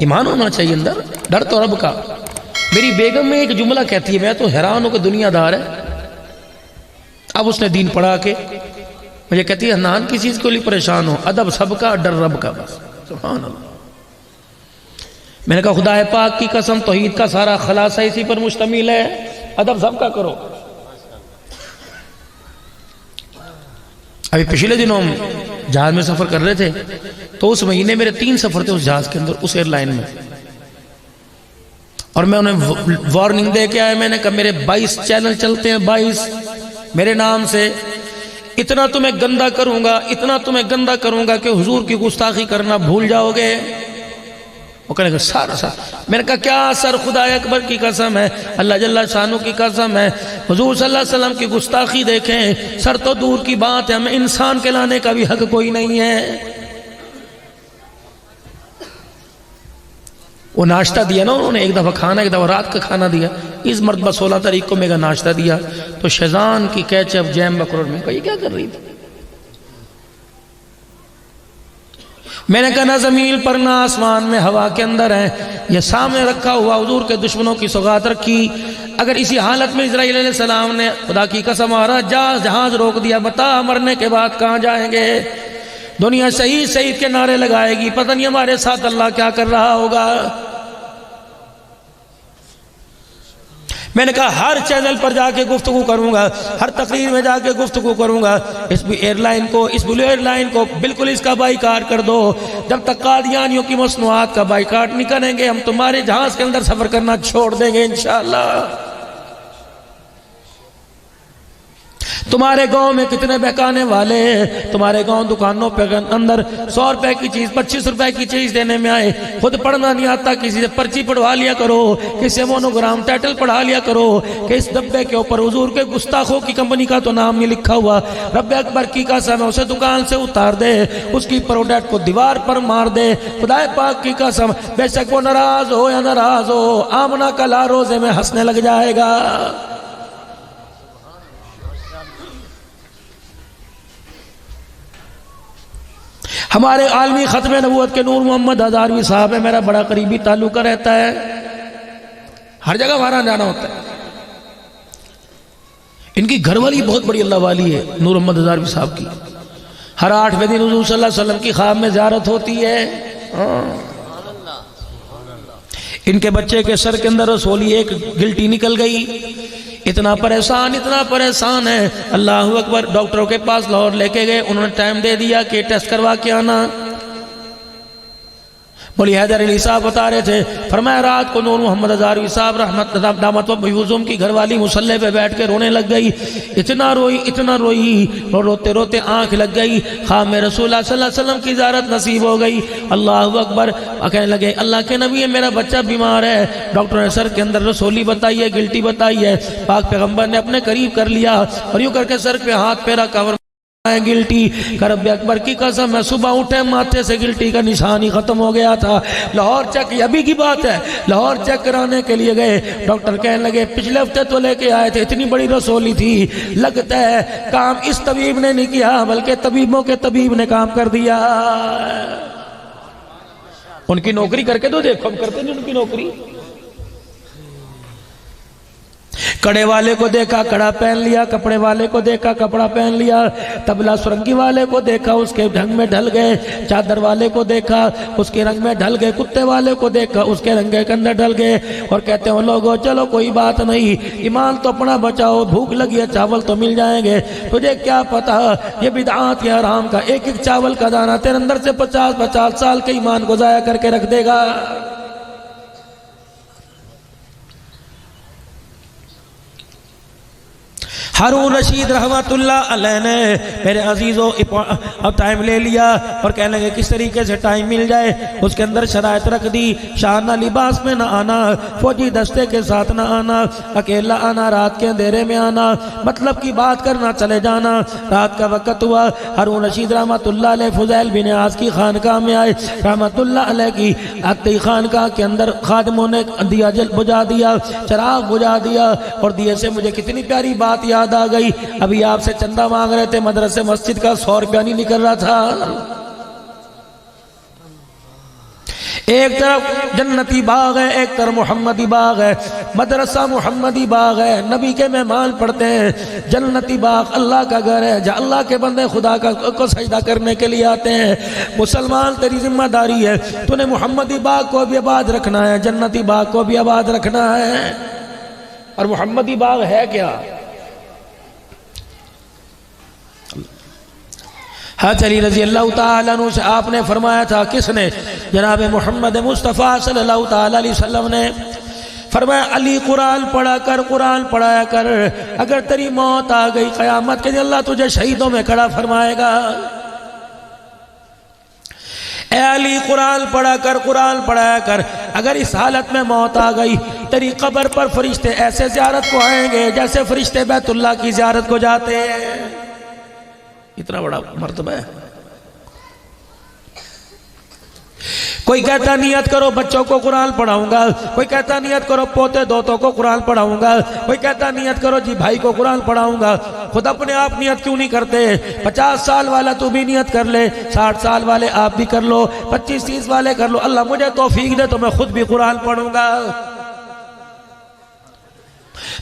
ईमान होना चाहिए अंदर, डर तो रब का। मेरी बेगम में एक जुमला कहती है, मैं तो हैरान हूं कि दुनियादार है। अब उसने दीन पढ़ा के मुझे कहती है हनान किस चीज के लिए परेशान हो, अदब सबका डर रब का बस। सुभान अल्लाह। मैंने कहा खुदा पाक की कसम तौहीद का सारा खलासा इसी पर मुश्तमिल है, अदब सबका करो। अभी पिछले दिनों हम जहाज में सफर कर रहे थे तो उस महीने मेरे 3 सफर थे उस जहाज के अंदर, उस एयरलाइन में। और मैं उन्हें वार्निंग दे के आया, मैंने कहा मेरे 22 चैनल चलते हैं, 22 मेरे नाम से। इतना तुम्हें गंदा करूंगा, इतना तुम्हें गंदा करूंगा कि हुजूर की गुस्ताखी करना भूल जाओगे। वो कहने का सर मैंने कहा क्या सर, खुदा अकबर की कसम है, अल्लाह जल्ला शानू की कसम है, हुजूर सल्लल्लाहु अलैहि वसल्लम की गुस्ताखी देखें, सर तो दूर की बात है, हमें इंसान के लाने का भी हक कोई नहीं है। वो नाश्ता दिया ना उन्होंने, एक दफ़ा खाना, एक दफ़ा रात का खाना दिया। इस मरतबा 16 तारीख को मेरा नाश्ता दिया तो शेजान की कैचअप जैम बकरोड़ में कही क्या कर रही थी। मैंने कहा ना ज़मीन पर ना आसमान में, हवा के अंदर है, ये सामने रखा हुआ हुजूर के दुश्मनों की सौगात रखी। अगर इसी हालत में इस्राईल अलैहिस्सलाम ने खुदा की कसम आ रहा जहाज रोक दिया, बता मरने के बाद कहाँ जाएंगे। दुनिया शहीद शहीद के नारे लगाएगी, पता नहीं हमारे साथ अल्लाह क्या कर रहा होगा। मैंने कहा हर चैनल पर जाके गुफ्तगू करूंगा, हर तकरीर में जाके गुफ्तगू करूंगा, इस एयरलाइन को, इस ब्लू एयरलाइन को बिल्कुल इसका बाइकाट कर दो। जब तक कादियानियों की मसनूआत का बाइकाट नहीं करेंगे हम तुम्हारे जहाज के अंदर सफर करना छोड़ देंगे इंशाअल्लाह। तुम्हारे गांव में कितने बहकाने वाले हैं, तुम्हारे गांव दुकानों पे अंदर 100 रुपए की चीज 25 रुपए की चीज देने में आए, खुद पढ़ना नहीं आता, किसी से पर्ची पढ़वा लिया करो, किसी से मोनोग्राम टाइटल पढ़ा लिया करो कि इस डब्बे के ऊपर हुजूर के गुस्ताखों की कंपनी का तो नाम नहीं लिखा हुआ। रब अकबर की कसम उसे दुकान से उतार दे, उसकी प्रोडक्ट को दीवार पर मार दे। खुदा पाक की कसम बेशक वो नाराज हो या नाराज हो, आमना कल रोजे में हंसने लग जाएगा। हमारे आलमी खत्म नबूवत के नूर मोहम्मद हजारवी साहब है, मेरा बड़ा करीबी ताल्लुका रहता है, हर जगह हमारा जाना होता है। इनकी घरवाली बहुत बड़ी अल्लाह वाली है नूर मोहम्मद हजारवी साहब की। हर 8वें दिन हुजूर सल्लल्लाहु अलैहि वसल्लम की ख्वाब में ज़ियारत होती है। इनके बच्चे के सर के अंदर रसोली एक गिल्टी निकल गई, इतना परेशान है। अल्लाह अकबर। डॉक्टरों के पास लाहौर लेके गए, उन्होंने टाइम दे दिया कि टेस्ट करवा के आना। बोली हैदर अली साहब बता रहे थे, फरमाया रात को नूर मोहम्मद हजारवी साहब रहमत दामत वहुज़ुम की घरवाली मुसल्ले पे बैठ के रोने लग गई। इतना रोई और रोते रोते आंख लग गई। ख्वाब में रसूल सल्लल्लाहु अलैहि वसल्लम की ज़ियारत नसीब हो गई। अल्लाह अकबर। कहने लगे अल्लाह के नबी है, मेरा बच्चा बीमार है। डॉक्टर ने सर के अंदर रसोली बताई है, गिल्टी बताई है। पाक पैगम्बर ने अपने करीब कर लिया और यूं करके सर पे हाथ फेरा, कवर गिल्टी करब अकबर की कसम है, सुबह उठे माथे से गिल्टी का निशान ही खत्म हो गया था। लाहौर चेक, अभी की बात है, लाहौर चेक कराने के लिए गए। डॉक्टर कहने लगे पिछले हफ्ते तो लेके आए थे, इतनी बड़ी रसोली थी, लगता है काम इस तबीब ने नहीं किया बल्कि तबीबों के तबीब ने काम कर दिया। उनकी नौकरी करके तो देखो, हम करते नहीं उनकी नौकरी। कड़े वाले को देखा कड़ा पहन लिया, कपड़े वाले को देखा कपड़ा पहन लिया, तबला सुरंगी वाले को देखा उसके ढंग में ढल गए, चादर वाले को देखा उसके रंग में ढल गए, कुत्ते वाले को देखा उसके रंग के अंदर ढल गए। और कहते हो लोगों चलो कोई बात नहीं, ईमान तो अपना बचाओ, भूख लगी है चावल तो मिल जाएंगे। तुझे क्या पता ये बिदआत या हराम का एक एक चावल का दाना तेरे अंदर से 50-50 साल के ईमान को जाया करके रख देगा। हारून रशीद रहमतुल्लाह अलैह ने मेरे अजीज़ों अब टाइम ले लिया और कहने लगे किस तरीके से टाइम मिल जाए। उसके अंदर शराइत रख दी, शाना लिबास में ना आना, फौजी दस्ते के साथ ना आना, अकेला आना, रात के अंधेरे में आना, मतलब की बात करना, चले जाना। रात का वक्त हुआ, हारून रशीद रहमतुल्लाह अलैह फुज़ैल बिन आस की खानकाह में आए। रहमतुल्लाह अलैह की आती खानकाह के अंदर खादिमों ने दिया जल बुझा दिया, चराग बुझा दिया और दिए से मुझे कितनी प्यारी बात याद आ गई। अभी आपसे चंदा मांग रहे थे, मदरसे मस्जिद का 100 रुपया नहीं निकल रहा था। एक तरफ जन्नती बाग है, एक तरफ मोहम्मदी बाग है। मदरसा मोहम्मदी बाग है, नबी के मेहमान पढ़ते हैं। जन्नती बाग अल्लाह का घर है, जहाँ अल्लाह के बंदे खुदा को सजदा करने के लिए आते हैं। मुसलमान तेरी जिम्मेदारी है, तूने मोहम्मदी बाग को भी आबाद रखना है, जन्नती बाग को भी आबाद रखना है। और मोहम्मदी बाग है क्या? हज़रत अली रज़ी अल्लाह तआला अन्हु से आपने फरमाया था, किसने? जनाब मोहम्मद मुस्तफ़ा सल्लल्लाहु तआला अलैहि वसल्लम ने फरमाया, अली कुरान पढ़ा कर, कुरान पढ़ाया कर। अगर तेरी मौत आ गई क़यामत के दिन अल्लाह तुझे शहीदों में खड़ा फरमाएगा। ए अली कुरान पढ़ा कर, कुरान पढ़ाया कर। अगर इस हालत में मौत आ गई, तेरी कब्र पर फरिश्ते ऐसे ज़ियारत को आएंगे जैसे फरिश्ते बैतुल्लाह की ज़ियारत को जाते हैं। इतना बड़ा मर्तबा है। कोई कहता नियत करो बच्चों को कुरान पढ़ाऊंगा, कोई कहता नियत करो पोते दोतों को कुरान पढ़ाऊंगा, कोई कहता नियत करो जी भाई को कुरान पढ़ाऊंगा। खुद अपने आप नियत क्यों नहीं करते? 50 साल वाला तू भी नियत कर ले, 60 साल वाले आप भी कर लो, 25-30 वाले कर लो। अल्लाह मुझे तौफीक दे तो मैं खुद भी कुरान पढ़ूंगा।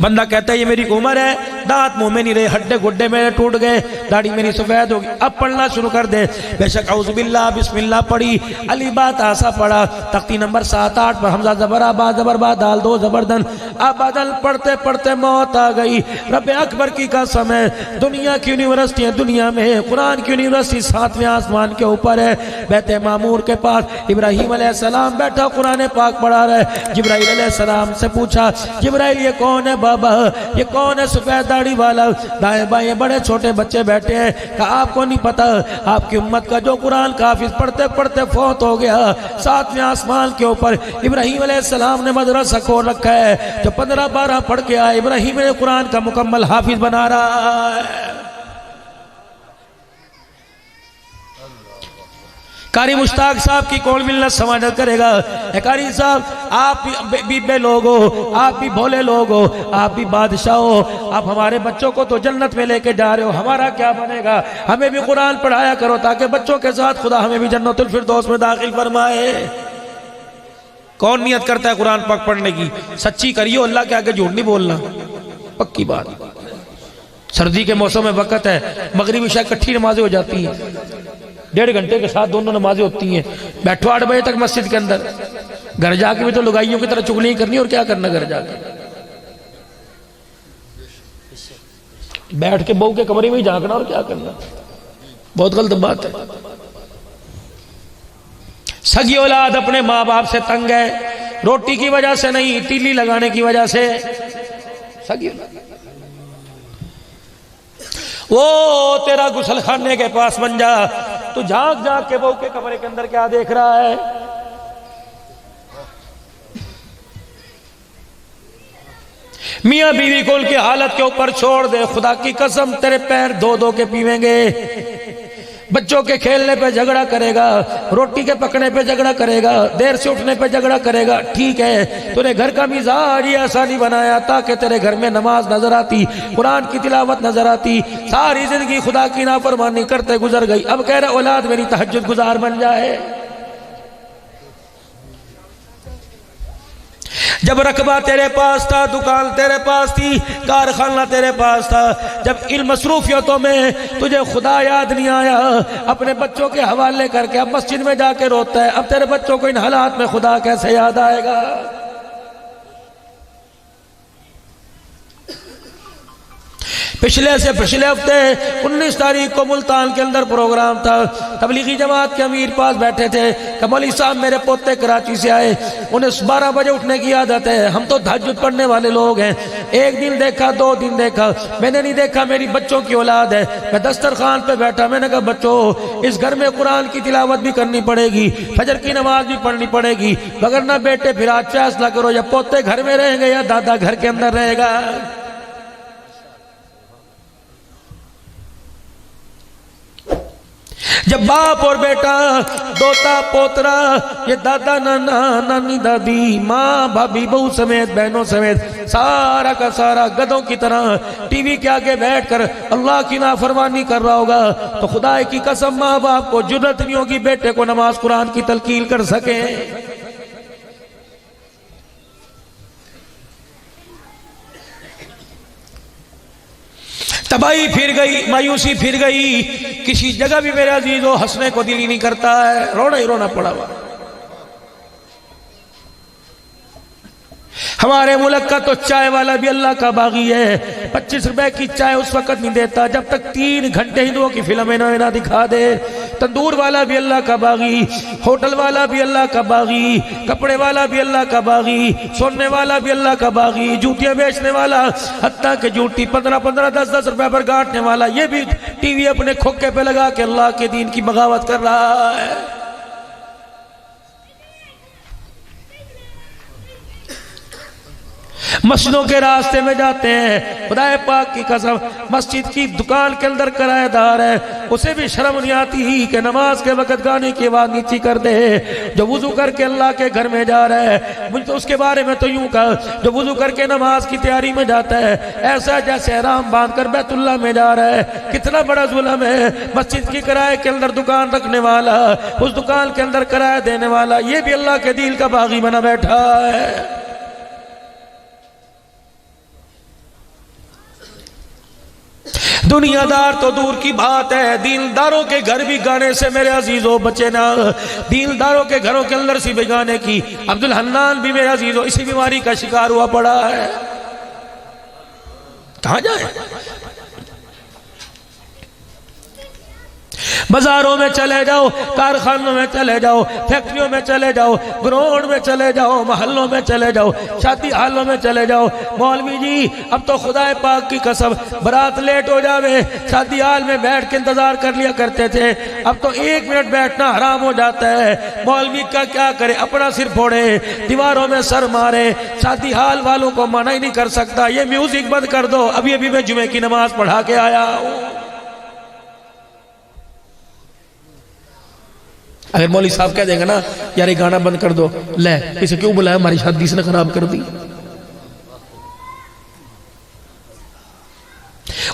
बंदा कहता है ये मेरी उम्र है, दांत मुंह में नहीं रहे, हड्डे गुड्डे मेरे टूट गए, दाढ़ी मेरी सफेद होगी, अब पढ़ना शुरू कर दे। बेशक औज़ुबिल्लाह बिस्मिल्लाह पढ़ी, अली बात आसा पढ़ा, तख्ती नंबर 7-8 पर हमजा जबर बा जबर बा दाल दो जबरदन अबदल पढ़ते पढ़ते मौत आ गई। रब अकबर की कसम है, दुनिया की यूनिवर्सिटी है, दुनिया में कुरान की यूनिवर्सिटी 7वें आसमान के ऊपर है। बैते मामूर के पास इब्राहीम अलैहिस्सलाम बैठा कुरान पाक पढ़ा रहे। जिब्राइल अलैहिस्सलाम से पूछा, जिब्राइल ये कौन है बाबा, ये कौन है सफेद दाढ़ी वाला? दाएं बाएं बड़े छोटे बच्चे बैठे हैं। कहा आपको नहीं पता, आपकी उम्मत का जो कुरान का हाफिज पढ़ते पढ़ते फौत हो गया 7वें आसमान के ऊपर, इब्राहीम अलैहिस्सलाम ने मदरसा खोल रखा है, जो 15-12 पढ़ के आया इब्राहीम ने कुरान का मुकम्मल हाफिज बना रहा है। कारी मुश्ताक साहब की कौन मिलत समाजत करेगा? कारी साहब आप भी बे लोग हो, आप भी भोले लोग हो, आप भी बादशाह हो, आप हमारे बच्चों को तो जन्नत में लेके जा रहे हो, हमारा क्या बनेगा? हमें भी कुरान पढ़ाया करो ताकि बच्चों के साथ खुदा हमें भी जन्नतुल फिरदौस में दाखिल फरमाए। कौन नियत करता है कुरान पाक पढ़ने की? सच्ची करियो, अल्लाह के आगे झूठ नहीं बोलना, पक्की बात। सर्दी के मौसम में वक्त है, मगरिब इशा इकट्ठी नमाजें हो जाती हैं, 1.5 घंटे के साथ दोनों नमाजें होती हैं। बैठो 8 बजे तक मस्जिद के अंदर, घर जाके भी तो लुगाइयों की तरह चुगली करनी और क्या करना घर जाके? बैठ के बहू के कमरे में ही झांकना और क्या करना? बहुत गलत बात है। सगी औलाद अपने माँ बाप से तंग है, रोटी की वजह से नहीं, तीली लगाने की वजह से। सगी औलाद वो तेरा गुसल खाने के पास बन जा, तू झांक झांक के बहू के कमरे के अंदर क्या देख रहा है? मियां बीवी को उनकी हालत के ऊपर छोड़ दे, खुदा की कसम तेरे पैर धो धो के पीवेंगे। बच्चों के खेलने पे झगड़ा करेगा, रोटी के पकने पे झगड़ा करेगा, देर से उठने पे झगड़ा करेगा। ठीक है, तूने घर का मिजाज ही ऐसा नहीं बनाया ताकि तेरे घर में नमाज नजर आती, कुरान की तिलावत नजर आती। सारी जिंदगी खुदा की नाफरमानी करते गुजर गई, अब कह रहे औलाद मेरी तहज्जुद गुजार बन जाए। जब रकबा तेरे पास था, दुकान तेरे पास थी, कारखाना तेरे पास था, जब इन मसरूफियतों में तुझे खुदा याद नहीं आया, अपने बच्चों के हवाले करके अब मस्जिद में जाके रोता है। अब तेरे बच्चों को इन हालात में खुदा कैसे याद आएगा? पिछले हफ्ते 19 तारीख को मुल्तान के अंदर प्रोग्राम था, तबलीगी जमात के अमीर पास बैठे थे। कमली साहब मेरे पोते कराची से आए, उन्हें 12 बजे उठने की आदत है, हम तो तहज्जुद पढ़ने वाले लोग हैं। एक दिन देखा, 2 दिन देखा, मैंने नहीं देखा मेरी बच्चों की औलाद है। मैं दस्तरखान पे बैठा, मैंने कहा बच्चों इस घर में कुरान की तिलावत भी करनी पड़ेगी, फजर की नमाज भी पढ़नी पड़ेगी, मगर ना बेटे फिर आज फैसला करो या पोते घर में रहेंगे या दादा घर के अंदर रहेगा। जब बाप और बेटा, दोता पोतरा, ये दादा नाना नानी दादी, माँ भाभी बहू समेत बहनों समेत सारा का सारा गधों की तरह टीवी के आगे बैठकर अल्लाह की नाफरमानी कर रहा होगा, तो खुदा की कसम माँ बाप को जुर्रत नहीं होगी बेटे को नमाज कुरान की तलकीन कर सके। तबाही फिर गई, मायूसी फिर गई। किसी जगह भी मेरे अजीजों हंसने को दिल ही नहीं करता है, रोना ही रोना पड़ा हुआ। हमारे मुल्क का तो चाय वाला भी अल्लाह का बागी है। 25 रुपए की चाय उस वक्त नहीं देता जब तक 3 घंटे हिंदुओं की फिल्में ना दिखा दे। तंदूर वाला भी अल्लाह का बागी, होटल वाला भी अल्लाह का बागी, कपड़े वाला भी अल्लाह का बागी, सोने वाला भी अल्लाह का बागी, जूतियां बेचने वाला, हत्ता के जूती 15-15, 10-10 रुपए पर गांठने वाला, ये भी टीवी अपने खोखे पे लगा के अल्लाह के दीन की बगावत कर रहा है। मस्जिदों के रास्ते में जाते हैं, खुदाए पाक की कसम मस्जिद की दुकान के अंदर किराएदार है, उसे भी शर्म नहीं आती ही कि नमाज के वक्त गाने की आवाज नीची कर दे। जो वुजू करके अल्लाह के घर में जा रहा है, मुझे तो उसके बारे में तो यूं कहा, जो वुजू करके नमाज की तैयारी में जाता है ऐसा जैसे हराम बांध कर बैतुल्लाह में जा रहा है। कितना बड़ा जुल्म है। मस्जिद की किराए के अंदर दुकान रखने वाला, उस दुकान के अंदर किराया देने वाला, ये भी अल्लाह के दिल का बागी बना बैठा है। दुनियादार तो दूर की बात है, दीनदारों के घर भी गाने से मेरे अजीजों बचे ना। दीनदारों के घरों के अंदर सी बेगाने की। अब्दुल हन्नान भी मेरे अजीजों इसी बीमारी का शिकार हुआ पड़ा है। कहां जाए? बाजारों में चले जाओ, कारखानों में चले जाओ, फैक्ट्रियों में चले जाओ, ग्राउंड में चले जाओ, मोहल्लों में चले जाओ, शादी हालों में चले जाओ। मौलवी जी अब तो खुदाए पाक की कसम बारात लेट हो जावे, शादी हाल में बैठ के इंतजार कर लिया करते थे, अब तो 1 मिनट बैठना हराम हो जाता है। मौलवी का क्या करे, अपना सिर फोड़े, दीवारों में सर मारे, शादी हाल वालों को मना ही नहीं कर सकता। ये म्यूजिक बंद कर दो, अभी अभी मैं जुमे की नमाज पढ़ा के आया हूं। अगर मौली साहब कह देंगे ना यार ये गाना बंद कर दो, ले इसे क्यों बुलाया, हमारी शादी इसने खराब कर दी।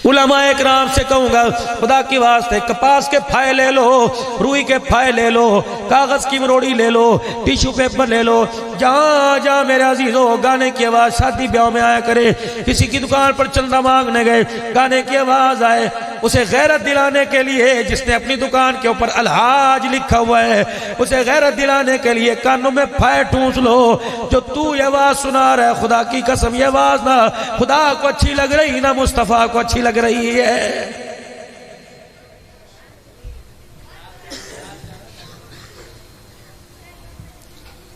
उलमाए किराम से कहूंगा खुदा की वास्ते कपास के फाये ले लो, रुई के फाये ले लो, कागज की मरोड़ी ले लो, टिश्यू पेपर ले लो। जहां जहां मेरे अजीजों गाने की आवाज शादी ब्याह में आया करे, किसी की दुकान पर चंदा मांगने गए गाने की आवाज आए, उसे गैरत दिलाने के लिए, जिसने अपनी दुकान के ऊपर अलहाज लिखा हुआ है, उसे गैरत दिलाने के लिए कानों में फाये ठूंस लो। जो तू ये आवाज सुना रहा है, खुदा की कसम ये आवाज ना खुदा को अच्छी लग रही ना मुस्तफा को अच्छी लग रही है।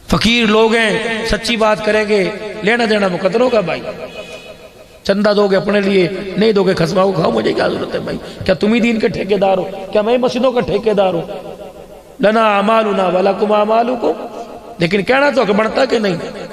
फकीर लोग हैं, सच्ची बात करेंगे, लेना देना मुकद्दर होगा भाई। चंदा दोगे अपने लिए, नहीं दोगे खसमाओ खाओ, मुझे क्या जरूरत है भाई? क्या तुम ही दीन के ठेकेदार हो? क्या मैं मस्जिदों का ठेकेदार हूं? लना अमालुना वलकुम अमालुकुम। लेकिन कहना तो बनता कि नहीं।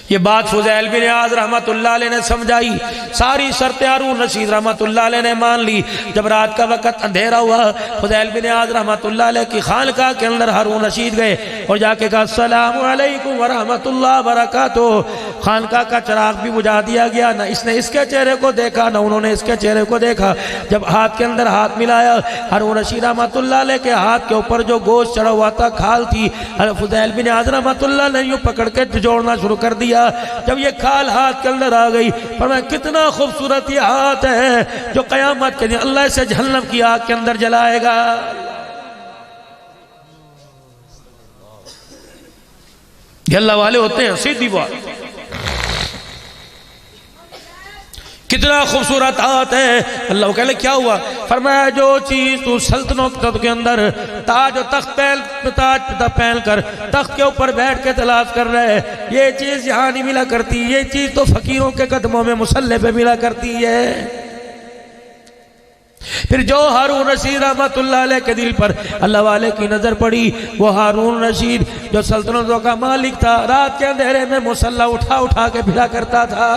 ये बात फुज़ैल बिन इयाज़ रहमतुल्लाह अलैह ने समझाई, सारी शर्तें हारून रशीद रहमतुल्लाह अलैह ने मान ली। जब रात का वक्त अंधेरा हुआ, फुज़ैल बिन इयाज़ रहमतुल्लाह अलैह की खानकाह के अंदर हारून रशीद गए और जाके कहा अस्सलामु अलैकुम व रहमतुल्लाह व बरकातुहू। खानकाह का चिराग भी बुझा दिया गया, ना इसने इसके चेहरे को देखा ना उन्होंने इसके चेहरे को देखा। जब हाथ के अंदर हाथ मिलाया, हारून रशीद रहमतुल्लाह अलैह के हाथ के ऊपर जो गोश्त चढ़ा हुआ था, खाल थी, फुज़ैल बिन इयाज़ रहमतुल्लाह ने यूं पकड़ के जोड़ना शुरू कर दिया। जब ये खाल हाथ के अंदर आ गई, पर मैं कितना खूबसूरत ये हाथ है जो कयामत के दिन अल्लाह से जहन्नम की आग के अंदर जलाएगा। ये अल्लाह वाले होते हैं, सीधी बात। कितना खूबसूरत हाथ है। अल्लाह कहले क्या हुआ? फरमाया जो चीज तू सल्तनत के अंदर ताज पहन कर तख्त के ऊपर बैठ के तलाश कर रहे हैं, ये चीज यहाँ नहीं मिला करती, ये चीज तो फकीरों के कदमों में मुसल्ले पे मिला करती है। फिर जो हारून रशीद रहमतुल्लाह अलैह के दिल पर अल्लाह वाले की नजर पड़ी, वो हारून रशीद जो सल्तनतों का मालिक था, रात के अंधेरे में मुसल्ला उठा उठा के फिरा करता था।